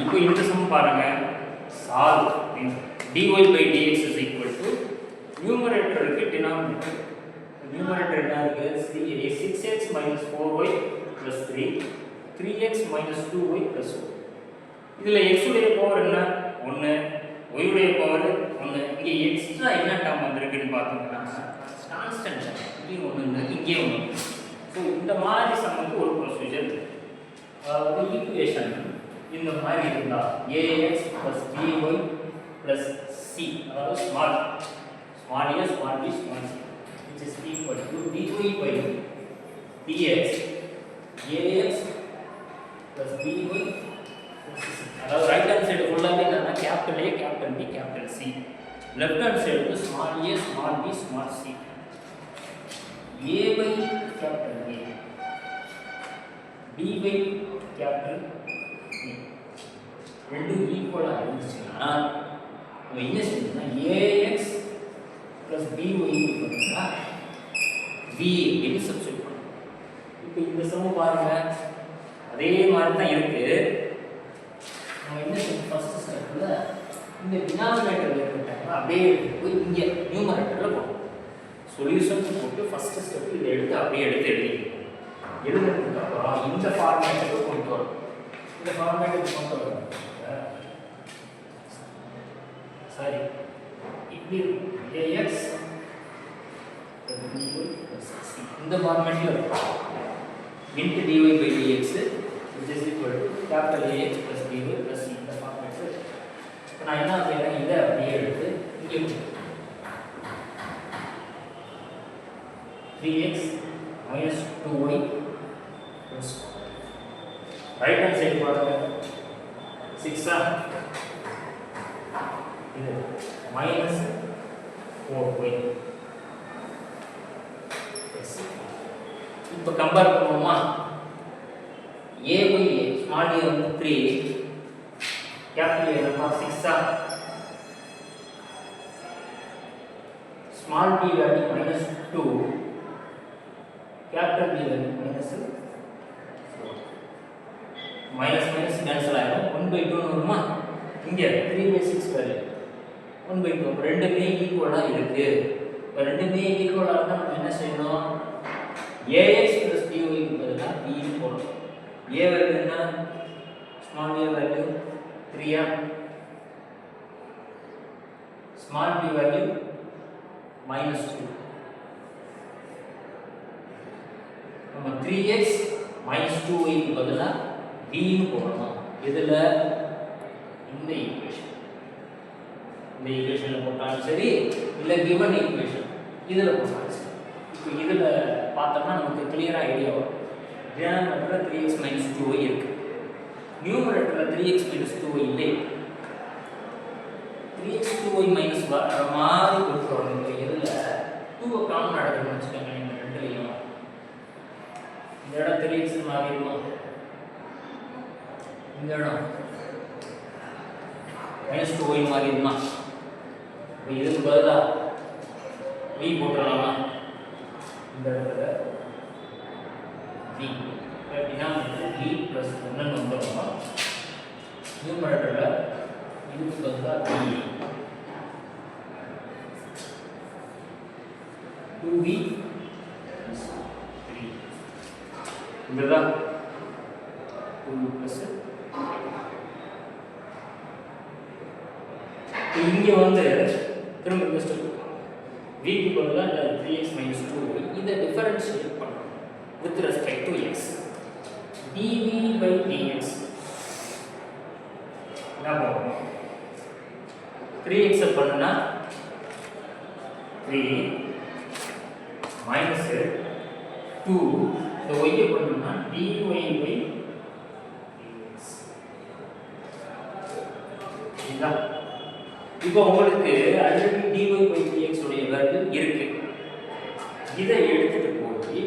இப்போ இந்த சம் பாருங்க, solve dy by dx is equal to numerator இருக்கு denominator. numerator என்ன இருக்கு 6x minus 4y plus 3 3x minus 2y plus 4. இதுல x உடைய பவர் என்ன 1, y உடைய பவர் 1. இங்க எக்ஸ்ட்ரா என்ன டேர்ம் வந்திருக்குன்னு பார்த்தீங்கன்னா கான்ஸ்டன்ட் இங்க ஒன்னு இருக்கு, இங்கே ஒன்னு. சோ இந்த மாதிரி சம்முக்கு ஒரு ப்ரொசீஜர் இருக்கு. அதாவது ஈக்குவேஷன் இந்த மாதிரி இருந்தா ax plus by plus c, அதாவது small a small b small c, which is equal to dy by dx ax plus by plus c. அதாவது ரைட் ஹேண்ட் சைடு ஃபுல்லாவே என்னன்னா capital A capital B capital C, left hand side வந்து small a small b small c. a by capital A, b by capital B ரெண்டும் ஈக்குவலா இருந்துச்சுன்னா நம்ம என்ன செய்யணும்னா ax plus by பார்த்தீங்கன்னா v என்று சப்ஸ்டிட்யூட் பண்ணணும். இப்போ இந்த சமம் பாருங்க அதே மாதிரி தான் இருக்கு. நம்ம என்ன செய்யணும் ஃபர்ஸ்ட் ஸ்டெப்ல இந்த டினாமினேட்டர்ல இருக்கிறத அப்படியே போய் இங்க நியூமரேட்டர்ல போடணும். சொல்யூஷன் போட்டு ஃபர்ஸ்ட் ஸ்டெப் இதை எடுத்து அப்படியே எடுத்து எழுதுறதுக்கு அப்புறம் இந்த ஃபார்மேட்டுக்கு கொண்டு வரணும். இந்த ஃபார்மேட்டுக்கு கொண்டு வரணும் சரி இப்படி ax இந்த ஃபார்மேட்ல இருக்கும் into dy by dx which is equal to capital Ax plus by plus c இந்த ஃபார்மேட்ல. இப்போ நான் என்ன செய்றேன் இதை அப்படியே எடுத்து இங்கே 3x minus 2y plus right hand side பாருங்க 6 இது minus 4y. இப்போ கம்பேர் பண்ணுவோமா a by a small a வந்து 3 capital A நம்ம 6 small b value minus 2 capital B value minus 4 minus minus cancel ஆயிடும் 1/2 வருமா. இங்க 3 by 6 வேல்யூ 1/2 ரெண்டுமே ஈக்குவலா இருக்கு. இப்போ ரெண்டுமே ஈக்குவலா இருந்தா நம்ம என்ன செய்யணும் ax plus by க்கு பதிலா b போடணும். a வேல்யூ என்ன small a value 3 small b value minus 2. நம்ம 3x minus 2y க்கு பதிலா b ன்னு போடணும். இதுல இந்த ஈக்குவேஷன்ல போட்டாலும் சரி இல்ல given ஈக்குவேஷன் இதுல போட்டாலும் சரி. இப்போ இதுல பார்த்தோம்னா நமக்கு கிளியரா ஐடியா வரும். டினாமினேட்டர்ல 3x minus 2y இருக்கு, நியூமரேட்டர்ல 3x minus 2y இல்லை. 3x 2y minus வர மாதிரி கொடுத்துருவாங்க. இதுல 2 காமன் எடுக்கணும்னு வச்சுக்கோங்க. இந்த ரெண்டுலையும் இந்த இடம் 3x மாறிடுமா, இந்த இடம் minus 2y மாறிடுமா. இப்போ இதுக்கு பதிலா v போட்டுடலாமா, இந்த இடத்துல v டினாமினேட்டர் v plus 1 வந்துடும். நியூமரேட்டர்ல இதுக்கு பதிலா v 2v plus 3 இதுதான் 2 plus இங்க வந்து திரும்ப இந்த ஸ்டெப் v க்கு பதிலா 3x minus 2y இதை டிஃபரன்ஷியேட் பண்ணணும் with respect to x. dv by dx என்ன பண்ணுவோம் 3x பண்ணனா 3 minus 2 இந்த y பண்ணனா dy by dx. இதுதான் இப்போ உங்களுக்கு ஆல்ரெடி dy by dx உடைய வேல்யூ இருக்கு. இதை எடுத்துட்டு போய்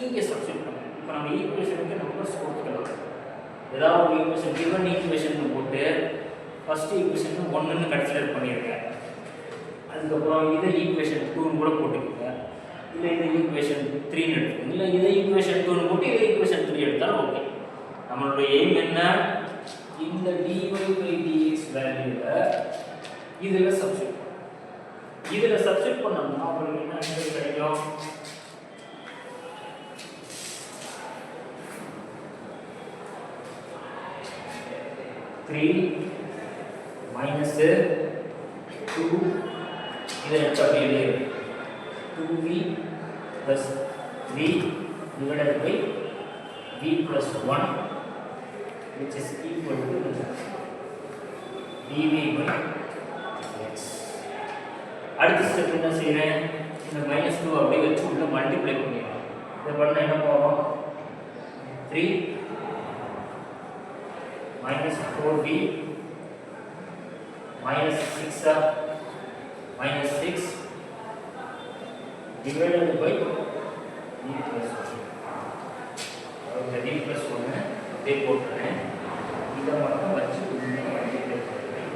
இங்க சப்ஸ்டிட்யூட் பண்ணணும். இப்போ நம்ம ஈக்குவேஷனுக்கு நம்பர்ஸ் கொடுத்துக்கலாம். ஏதாவது ஒரு ஈக்குவேஷன் given ஈக்குவேஷன் போட்டு ஃபர்ஸ்ட் ஈக்குவேஷன் 1 ன்னு கன்சிடர் பண்ணிருக்கேன். அதுக்கப்புறம் இதை ஈக்குவேஷன் 2 ன்னு கூட போட்டுக்கோங்க. இல்ல இதை ஈக்குவேஷன் 3 ன்னு எடுத்துக்கோங்க. இல்ல இதை ஈக்குவேஷன் 2 ன்னு போட்டு இதை ஈக்குவேஷன் 3 எடுத்தாலும் ஓகே. நம்மளுடைய எய்ம் என்ன இந்த dy by dx வேல்யூவை இதுல சப்ஸ்டிட்யூட் பண்ணோம்னா உங்களுக்கு என்ன ஆன்சர் கிடைக்கும்? 3 minus 2 இதை எப்படி எழுதுறது? 2v plus 3 divided by v plus 1 which is equal to dv by x. அடுத்த ஸ்டெப் என்ன செய்றேன்? இந்த -2 அப்படியே வச்சு உள்ள மல்டிப்ளை பண்ணிடலாம். இத பண்ணா என்ன போகும்? 3 minus 4v minus 6 minus 6 divided by v plus 1. அதாவது v plus 1 அப்படியே போட்டுறேன். இதை மட்டும் வச்சு மல்டிப்ளை பண்ணுறேன்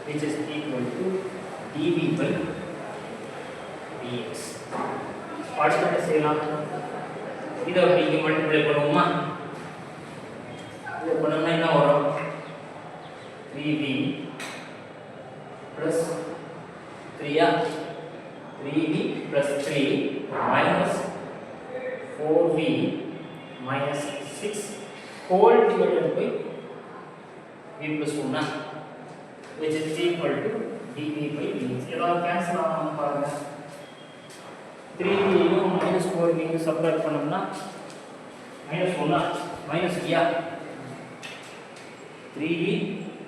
which is equal to dv by dx. அடுத்து என்ன செய்யலாம்? இதை இங்கே மல்டிப்ளை பண்ணுவோமா? இதை பண்ணோம்னா என்ன வரும்? 3v plus 3 3v plus 3 minus 4v minus 6 whole divided by v plus 1 which is equal to dv by dx. ஏதாவது கேன்சல் ஆகாம பாருங்க. 3v யும் minus 4v யும் சப்ட்ராக்ட் பண்ணோம்னா minus 1 minus v 3v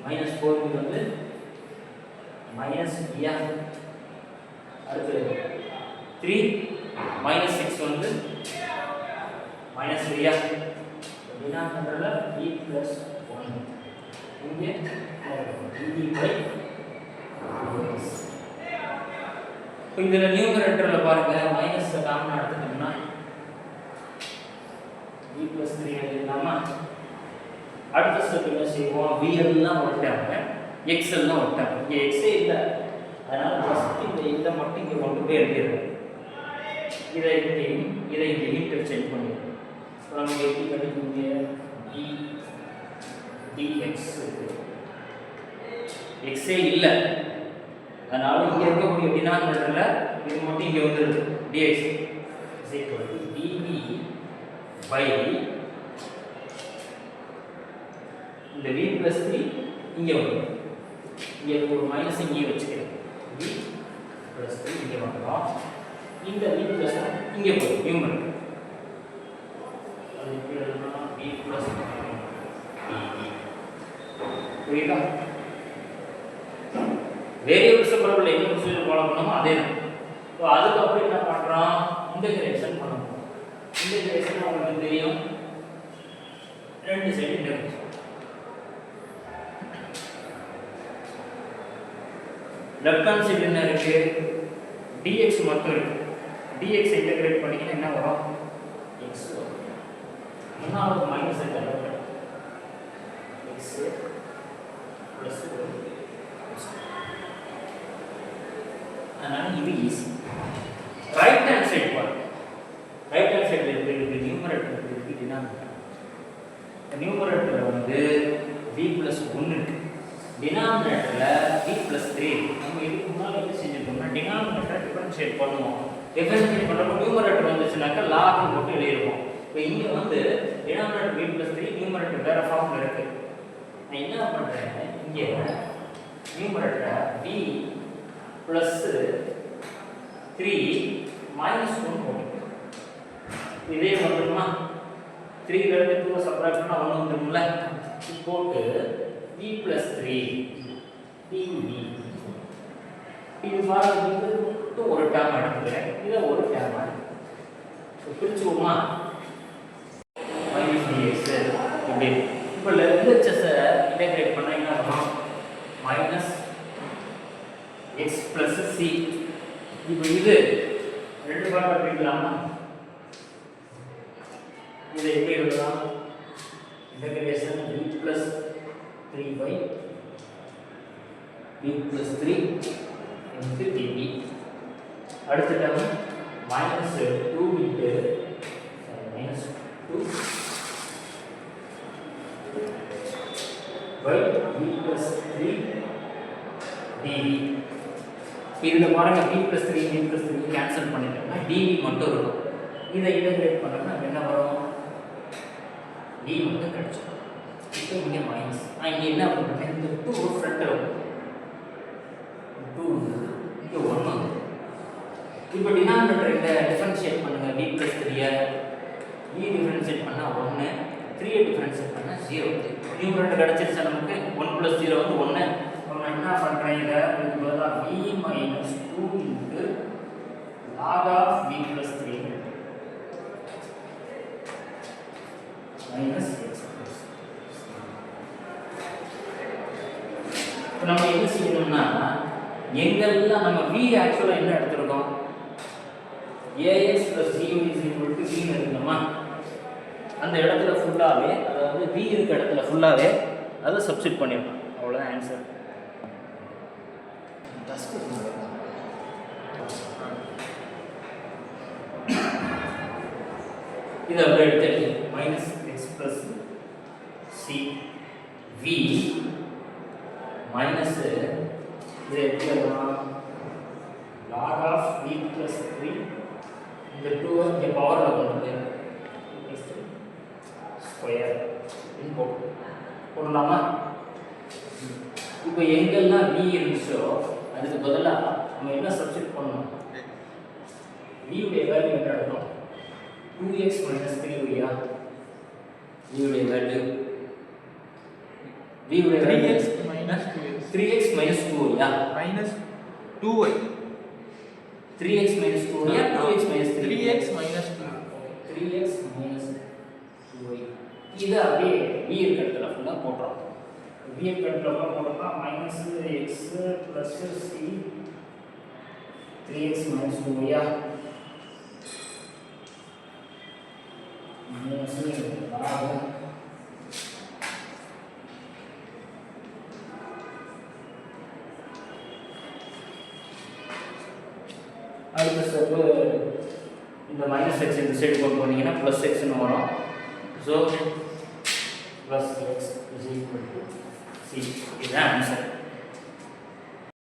minus 4v வந்து minus v அடுத்து 3 minus 6 வந்து minus v டினாமினேட்டர்ல v plus 1 இங்கே dv by dx. இப்போ இதுல நியூமரேட்டர்ல பாருங்க மைனஸ் காமன் எடுத்துட்டோம்னா v plus 3 எழுதலாமா? அடுத்த ஸ்டெப் என்ன செய்வோம்? v எல்லாம் ஒரு டேர்ம், x எல்லாம் ஒரு டேர்ம். இங்க x ஏ இல்ல, அதனால ஃபர்ஸ்ட் இந்த மட்டும் இங்க கொண்டு போய் எழுதிடுறோம். இதை இங்க இன்டர்சேஞ்ச் பண்ணிடுறோம். ஸோ நமக்கு எப்படி கிடைக்கும்? இங்கே dx x ஏ இல்ல, அதனால இங்க இருக்கக்கூடிய டினாமினேட்டர்ல இது மட்டும் இங்க வந்துருது. dx is equal to dv by இந்த v plus 3 இங்க வரும். இங்க ஒரு மைனஸ் இங்கே வச்சுக்கிறேன். v plus 3 இங்க வந்துரும். இந்த v plus 1 இங்க போகும் நியூமரேட்டர். அது எப்படி எழுதணும்னா v plus 1 dv. புரியுதா? வேரியபிள்ஸ் பரவல என்ன ப்ரொசீஜர் ஃபாலோ பண்ணோமோ அதே தான். ஸோ அதுக்கப்புறம் என்ன பண்ணுறோம்? இன்டகிரேஷன் பண்ணணும். இன்டகிரேஷன் உங்களுக்கு தெரியும், ரெண்டு side integration. Left hand side என்ன இருக்கு? dx மட்டும் இருக்கு. dx இன்டகிரேட் பண்ணீங்கன்னா என்ன வரும்? x வரும். முன்னாடி மைனஸ் இருக்கு, x plus 1. அதனால இது ஈஸி. ரைட் ஹேண்ட் சைடு பாருங்க. ரைட் ஹேண்ட் சைடுல இருக்கு நியூமரேட்டர் இருக்கு டினாமினேட்டர். நியூமரேட்டர்ல வந்து v plus 1 இருக்கு, டினாமினேட்டர்ல v plus 3. நம்ம இதுக்கு முன்னாடி என்ன செஞ்சிருக்கோம்னா டினாமினேட்டர் டிஃபரன்ஷியேட் பண்ணுவோம். டிஃபரன்ஷியேட் பண்றப்ப நியூமரேட்டர் வந்துச்சுனாக்கா log போட்டு எழுதிருவோம். இப்போ இங்க வந்து டினாமினேட்டர் v plus 3, நியூமரேட்டர் வேற ஃபார்ம்ல இருக்கு. நான் என்ன பண்றேன்? இங்க நியூமரேட்டர் v plus 3 minus 1 போடுறேன். இதே வந்துருமா? 3 ல இருந்து 2 சப்ட்ராக்ட் பண்ணா 1 வந்துரும்ல. இது போட்டு v plus 3 dv. இது மாதிரி மட்டும் ஒரு டேர்ம் எடுத்துக்கிறேன், இதை ஒரு டேர்ம் எடுத்துக்கிறேன். பிரிச்சுவோமா? minus dx இப்படி. இப்போ LHS இன்டகிரேட் பண்ணா என்ன ஆகும்? minus x plus c. இப்போ இது ரெண்டு பார்ட் பிரிக்கலாமா? இதை எப்படி எழுதலாம்? Integration v plus 3 by v plus 3 into dv. அடுத்த term minus 2 into minus 2 by b plus 3 dv. இதில் பாருங்க b plus 3 b plus 3 cancel பண்ணிட்டோம்னா dv மட்டும் இருக்கும். இதை இன்டகிரேட் பண்ணோம்னா என்ன வரும்? d மட்டும் கிடைச்சிடும். இப்போ இங்கே மைனஸ். இங்கே என்ன பண்ணுறேன்? இந்த 2 ஃப்ரண்ட்டில் வரும். 2 வந்து இங்கே 1 வந்து. இப்போ டினாமினேட்டர் இந்த டிஃபரன்ஷியேட் பண்ணுங்க. b plus 3 b டிஃபரன்ஷியேட் பண்ணால் 1, 3 டிஃபரன்ஷியேட் பண்ணால் 0. நியூமரேட்டர் கிடைச்சிருச்சா நமக்கு? 1 plus 0 வந்து 1. நான் என்ன பண்ணுறேன்? இதை இதுக்கு பதிலாக b minus 2 into log of b plus 3 minus x plus. இப்போ நம்ம என்ன செய்யணும்னா, எங்கெல்லாம் நம்ம v ஆக்சுவலாக என்ன எடுத்துருக்கோம்? ax plus dy is equal to b எடுக்கணுமா? அந்த இடத்துல ஃபுல்லாகவே, அதாவது v இருக்க இடத்துல ஃபுல்லாகவே அதை சப்ஸ்டிட் பண்ணிடணும். அவ்வளோதான் ஆன்சர். இது அப்படியே எடுத்து minus X plus C V minus இது எப்படி எழுதலாம்? லாக் ஆஃப் வி பிளஸ் 3 இந்த 2 இங்கே பவரில் கொண்டு ஸ்கொயர் போடலாமா? இப்போ எங்கெல்லாம் v இருந்துச்சோ அதுக்கு பதிலாக நம்ம என்ன சப்ஸ்டிட் பண்ணணும்? v உடைய வேல்யூ என்ன எடுக்கணும்? 2x minus 3y. v உடைய value 3x minus 2x. 3x minus 2y minus 2y. 3x minus 2y 2x minus 3. 3x minus 2. 3x minus 2y. இதை அப்படியே v இருக்க இடத்துல ஃபுல்லாக போட்டுறோம். v இருக்க இடத்துல போட்டோம்னா minus x plus c 3x minus 2y minus log அடுத்த ஸ்டெப்பு இந்த மைனஸ் எக்ஸ் இந்த சைடு கொண்டு போனீங்கன்னா ப்ளஸ் எக்ஸ்னு வரும். So plus X is equal to C. இதுதான் ஆன்சர்.